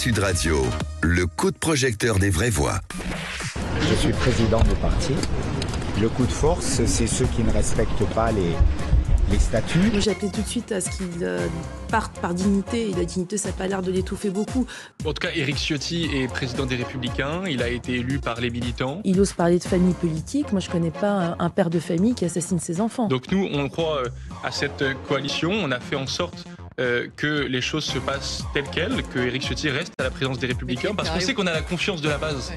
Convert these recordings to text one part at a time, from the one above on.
Sud Radio, le coup de projecteur des vraies voix. Je suis président du parti. Le coup de force, c'est ceux qui ne respectent pas les statuts. Moi, j'ai appelé tout de suite à ce qu'ils partent par dignité. Et la dignité, ça n'a pas l'air de l'étouffer beaucoup. En tout cas, Éric Ciotti est président des Républicains. Il a été élu par les militants. Il ose parler de famille politique. Moi, je ne connais pas un père de famille qui assassine ses enfants. Donc nous, on croit à cette coalition. On a fait en sorte que les choses se passent telles quelles, que Éric Ciotti reste à la présidence des Républicains, parce qu'on sait qu'on a la confiance de la base.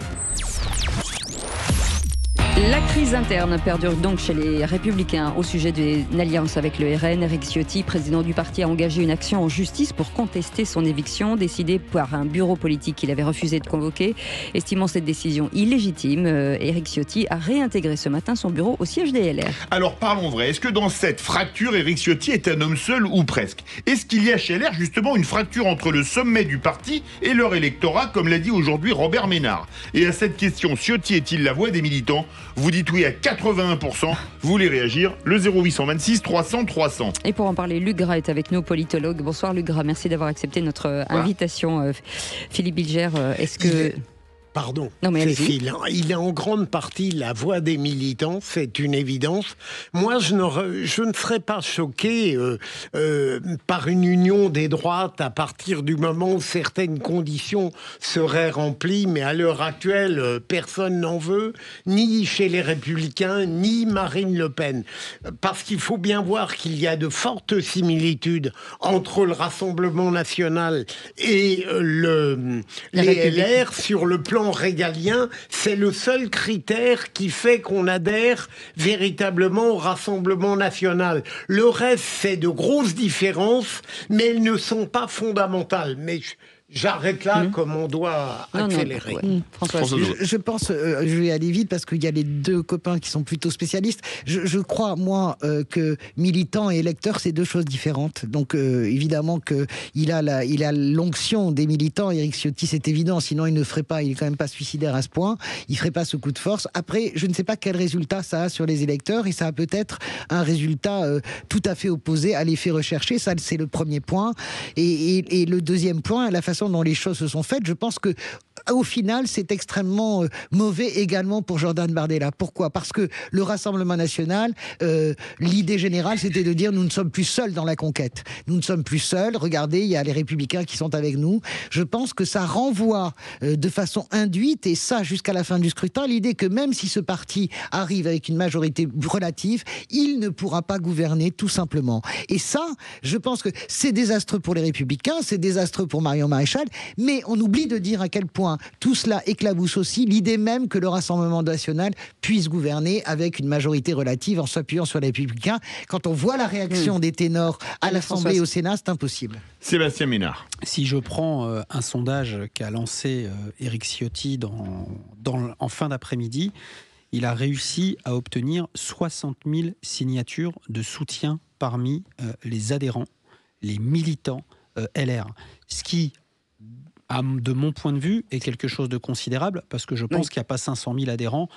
La crise interne perdure donc chez les Républicains au sujet d'une alliance avec le RN. Éric Ciotti, président du parti, a engagé une action en justice pour contester son éviction, décidée par un bureau politique qu'il avait refusé de convoquer. Estimant cette décision illégitime, Éric Ciotti a réintégré ce matin son bureau au siège des LR. Alors parlons vrai, est-ce que dans cette fracture, Éric Ciotti est un homme seul ou presque ? Est-ce qu'il y a chez LR justement une fracture entre le sommet du parti et leur électorat, comme l'a dit aujourd'hui Robert Ménard ? Et à cette question, Ciotti est-il la voix des militants ? Vous dites oui à 81%, vous voulez réagir, le 0826 300 300. Et pour en parler, Luc Gras est avec nous, politologue. Bonsoir Luc Gras, merci d'avoir accepté notre invitation. Philippe Bilger, est-ce que... Pardon, non, mais Cécile, il est en grande partie la voix des militants, c'est une évidence. Moi, je ne serais pas choqué par une union des droites à partir du moment où certaines conditions seraient remplies, mais à l'heure actuelle, personne n'en veut, ni chez les Républicains, ni Marine Le Pen. Parce qu'il faut bien voir qu'il y a de fortes similitudes entre le Rassemblement national et les LR sur le plan régalien. C'est le seul critère qui fait qu'on adhère véritablement au Rassemblement national. Le reste, c'est de grosses différences, mais elles ne sont pas fondamentales. Mais j'arrête là, comme on doit accélérer. Je pense, je vais aller vite parce qu'il y a les deux copains qui sont plutôt spécialistes. Je crois, moi, que militant et électeur, c'est deux choses différentes. Donc, évidemment qu'il a l'onction des militants. Éric Ciotti, c'est évident, sinon il ne ferait pas, il est quand même pas suicidaire à ce point. Il ferait pas ce coup de force. Après, je ne sais pas quel résultat ça a sur les électeurs et ça a peut-être un résultat tout à fait opposé à l'effet recherché. Ça, c'est le premier point. Et le deuxième point, la façon dont les choses se sont faites, je pense que au final, c'est extrêmement mauvais également pour Jordan Bardella. Pourquoi ? Parce que le Rassemblement national, l'idée générale, c'était de dire nous ne sommes plus seuls dans la conquête. Nous ne sommes plus seuls. Regardez, il y a les Républicains qui sont avec nous. Je pense que ça renvoie de façon induite, et ça jusqu'à la fin du scrutin, l'idée que même si ce parti arrive avec une majorité relative, il ne pourra pas gouverner tout simplement. Et ça, je pense que c'est désastreux pour les Républicains, c'est désastreux pour Marion Maréchal, mais on oublie de dire à quel point tout cela éclabousse aussi l'idée même que le Rassemblement national puisse gouverner avec une majorité relative en s'appuyant sur les Républicains. Quand on voit la réaction des ténors à l'Assemblée et au Sénat, c'est impossible. Sébastien Ménard. Si je prends un sondage qu'a lancé Éric Ciotti en fin d'après-midi, il a réussi à obtenir 60 000 signatures de soutien parmi les adhérents, les militants LR. Ce qui, de mon point de vue, est quelque chose de considérable, parce que je pense qu'il n'y a pas 500 000 adhérents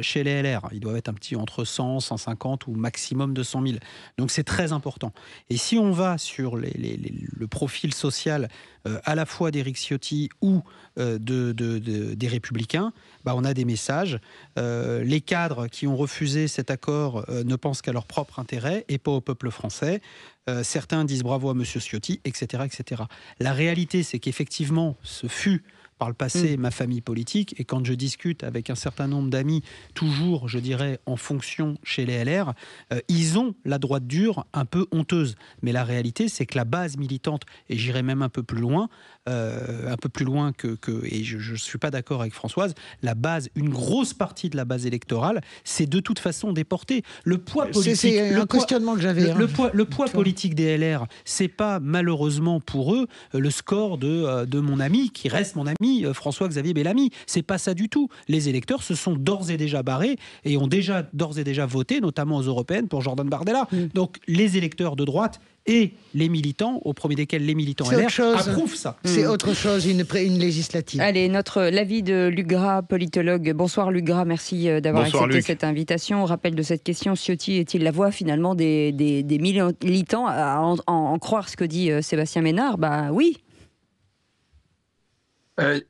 chez les LR. Ils doivent être un petit entre 100, 150 ou maximum 200 000. Donc c'est très important. Et si on va sur le profil social à la fois d'Éric Ciotti ou des Républicains, on a des messages. Les cadres qui ont refusé cet accord ne pensent qu'à leur propre intérêt et pas au peuple français. Certains disent bravo à Monsieur Ciotti, etc., etc. La réalité, c'est qu'effectivement, ce fut par le passé ma famille politique, et quand je discute avec un certain nombre d'amis, toujours, je dirais, en fonction chez les LR, ils ont la droite dure un peu honteuse. Mais la réalité, c'est que la base militante, et j'irai même un peu plus loin et je ne suis pas d'accord avec Françoise, une grosse partie de la base électorale, c'est de toute façon déporté. Le poids politique, c'est un questionnement que j'avais. Le poids politique des LR, c'est pas malheureusement pour eux le score de mon ami, qui reste mon ami, François-Xavier Bellamy. C'est pas ça du tout. Les électeurs se sont d'ores et déjà barrés et ont d'ores et déjà voté, notamment aux européennes, pour Jordan Bardella. Donc les électeurs de droite et les militants, au premier desquels les militants LR, approuvent ça. C'est autre chose, une législative. Allez, l'avis de Luc Gras, politologue. Bonsoir Luc Gras, merci d'avoir accepté cette invitation. On rappelle de cette question, Ciotti est-il la voix finalement des militants, à en croire ce que dit Sébastien Ménard ? Oui.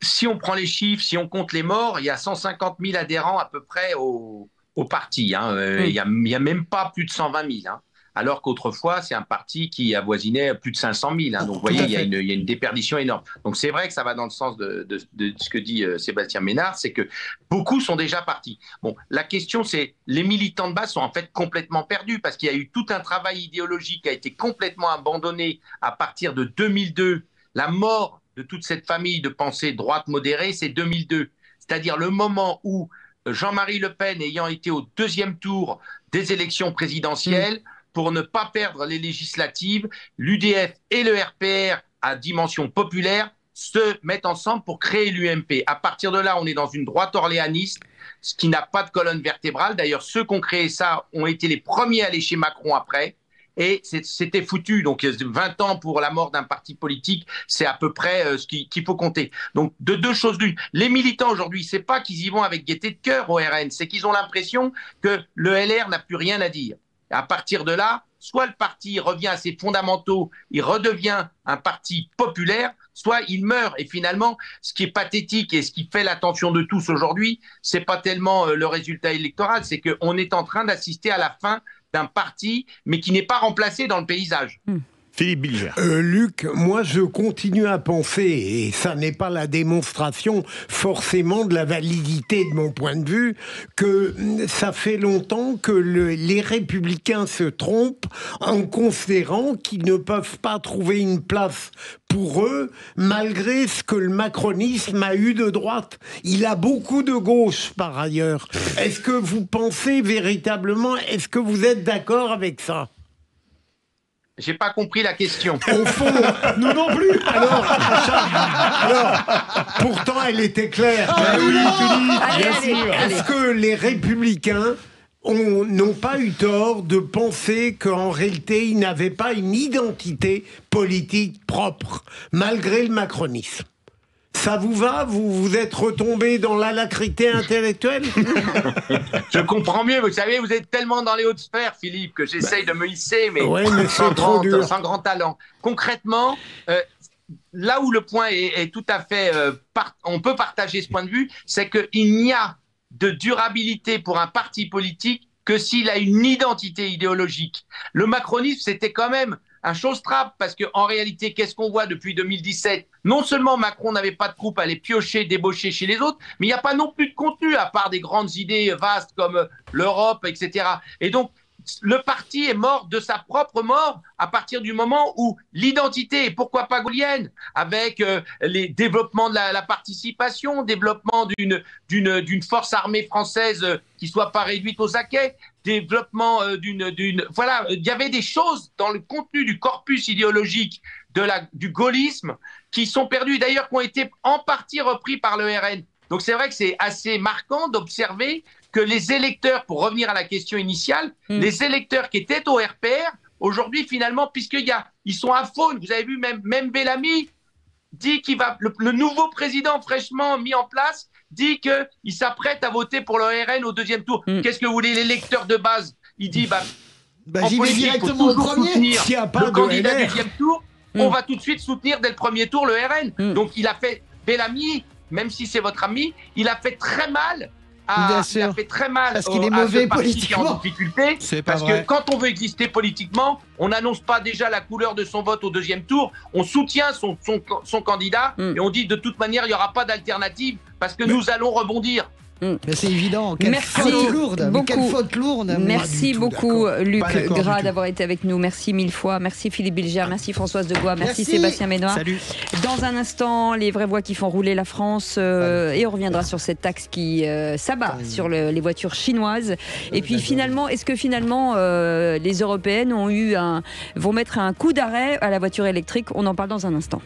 Si on prend les chiffres, si on compte les morts, il y a 150 000 adhérents à peu près au parti. Il y a même pas plus de 120 000. Alors qu'autrefois, c'est un parti qui avoisinait plus de 500 000. Donc, vous voyez, il y a une déperdition énorme. Donc, c'est vrai que ça va dans le sens de ce que dit Sébastien Ménard, c'est que beaucoup sont déjà partis. Bon, la question, c'est les militants de base sont en fait complètement perdus parce qu'il y a eu tout un travail idéologique qui a été complètement abandonné à partir de 2002. La mort de toute cette famille de pensée droite modérée, c'est 2002. C'est-à-dire le moment où Jean-Marie Le Pen, ayant été au deuxième tour des élections présidentielles, pour ne pas perdre les législatives, l'UDF et le RPR à dimension populaire se mettent ensemble pour créer l'UMP. À partir de là, on est dans une droite orléaniste, ce qui n'a pas de colonne vertébrale. D'ailleurs, ceux qui ont créé ça ont été les premiers à aller chez Macron après. Et c'était foutu. Donc 20 ans pour la mort d'un parti politique, c'est à peu près ce qu'il faut compter. Donc de deux choses l'une. Les militants aujourd'hui, c'est pas qu'ils y vont avec gaieté de cœur au RN, c'est qu'ils ont l'impression que le LR n'a plus rien à dire. À partir de là, soit le parti revient à ses fondamentaux, il redevient un parti populaire, soit il meurt. Et finalement, ce qui est pathétique et ce qui fait l'attention de tous aujourd'hui, c'est pas tellement le résultat électoral, c'est qu'on est en train d'assister à la fin d'un parti, mais qui n'est pas remplacé dans le paysage. Philippe Bilger. Luc, moi je continue à penser, et ça n'est pas la démonstration forcément de la validité de mon point de vue, que ça fait longtemps que les Républicains se trompent en considérant qu'ils ne peuvent pas trouver une place pour eux, malgré ce que le macronisme a eu de droite. Il a beaucoup de gauche, par ailleurs. Est-ce que vous pensez véritablement, est-ce que vous êtes d'accord avec ça ? J'ai pas compris la question. Au fond, nous non plus. Alors, pourtant, elle était claire. Est-ce que les Républicains n'ont pas eu tort de penser qu'en réalité, ils n'avaient pas une identité politique propre, malgré le macronisme ? Ça vous va ? Vous êtes retombé dans l'alacrité intellectuelle ? Je comprends mieux. Vous savez, vous êtes tellement dans les hautes sphères, Philippe, que j'essaye de me hisser, mais, sans grand talent. Concrètement, là où le point est tout à fait... on peut partager ce point de vue, c'est qu'il n'y a de durabilité pour un parti politique que s'il a une identité idéologique. Le macronisme, c'était quand même un chose-trappe, parce qu'en réalité, qu'est-ce qu'on voit depuis 2017 ? Non seulement Macron n'avait pas de troupe à aller piocher, débaucher chez les autres, mais il n'y a pas non plus de contenu, à part des grandes idées vastes comme l'Europe, etc. Et donc, le parti est mort de sa propre mort à partir du moment où l'identité, et pourquoi pas gaulienne, avec les développements de la participation, développement d'une force armée française qui soit pas réduite aux acquets, développement voilà, il y avait des choses dans le contenu du corpus idéologique du gaullisme qui sont perdues, d'ailleurs qui ont été en partie repris par le RN. Donc c'est vrai que c'est assez marquant d'observer que les électeurs, pour revenir à la question initiale, les électeurs qui étaient au RPR, aujourd'hui finalement, puisqu'ils sont à faune, vous avez vu, même Bellamy dit qu'il va, le nouveau président fraîchement mis en place, dit qu'il s'apprête à voter pour le RN au deuxième tour. Qu'est-ce que vous voulez, l'électeur de base ? Il dit, en j'y vais politique, directement au premier. Soutenir S'il y a pas le candidat du LR. deuxième tour, on va tout de suite soutenir dès le premier tour le RN. Donc il a fait, Bellamy, même si c'est votre ami, il a fait très mal. Bien sûr. Il a fait très mal Parce qu'il est à mauvais ce parti politiquement. qui est en difficulté. Parce que quand on veut exister politiquement, on n'annonce pas déjà la couleur de son vote au deuxième tour. On soutient son candidat et on dit de toute manière, il n'y aura pas d'alternative parce que nous allons rebondir. Mais c'est évident. Quelle Merci faute lourde. beaucoup. Quelle faute lourde. Merci beaucoup, Luc Pas d'accord Gras, du tout. d'avoir été avec nous. Merci mille fois. Merci Philippe Bilger. Merci Françoise Degois. Merci Merci. Sébastien Ménoir. Salut. Dans un instant, les vraies voix qui font rouler la France. Et on reviendra sur cette taxe qui s'abat sur les voitures chinoises. Et puis finalement, est-ce que finalement les Européennes vont mettre un coup d'arrêt à la voiture électrique ? On en parle dans un instant.